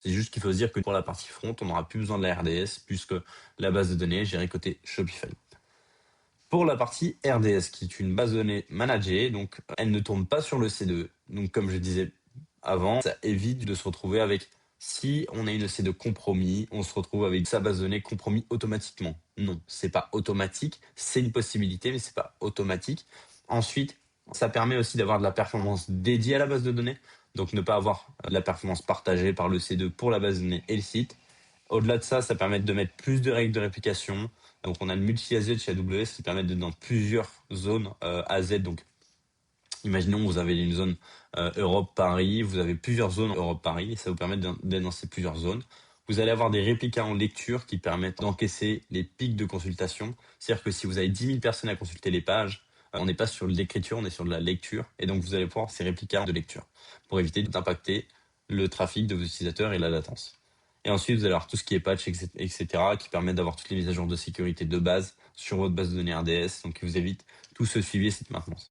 C'est juste qu'il faut se dire que pour la partie front, on n'aura plus besoin de la RDS puisque la base de données est gérée côté Shopify. Pour la partie RDS, qui est une base de données managée, donc elle ne tourne pas sur le C2. Donc comme je disais avant, ça évite de se retrouver avec, si on a une EC2 compromis, on se retrouve avec sa base de données compromis automatiquement. Non, c'est pas automatique, c'est une possibilité, mais c'est pas automatique. Ensuite, ça permet aussi d'avoir de la performance dédiée à la base de données, donc ne pas avoir de la performance partagée par le C2 pour la base de données et le site. Au-delà de ça, ça permet de mettre plus de règles de réplication. Donc, on a le multi-AZ chez AWS qui permet d'être dans plusieurs zones AZ. Donc, imaginons vous avez une zone Europe-Paris, vous avez plusieurs zones Europe-Paris, et ça vous permet d'être dans ces plusieurs zones. Vous allez avoir des réplicas en lecture qui permettent d'encaisser les pics de consultation. C'est-à-dire que si vous avez 10 000 personnes à consulter les pages, on n'est pas sur l'écriture, on est sur de la lecture. Et donc, vous allez pouvoir ces réplicas de lecture pour éviter d'impacter le trafic de vos utilisateurs et la latence. Et ensuite, vous allez avoir tout ce qui est patch, etc., qui permet d'avoir toutes les mises à jour de sécurité de base sur votre base de données RDS, donc qui vous évite tout ce suivi et cette maintenance.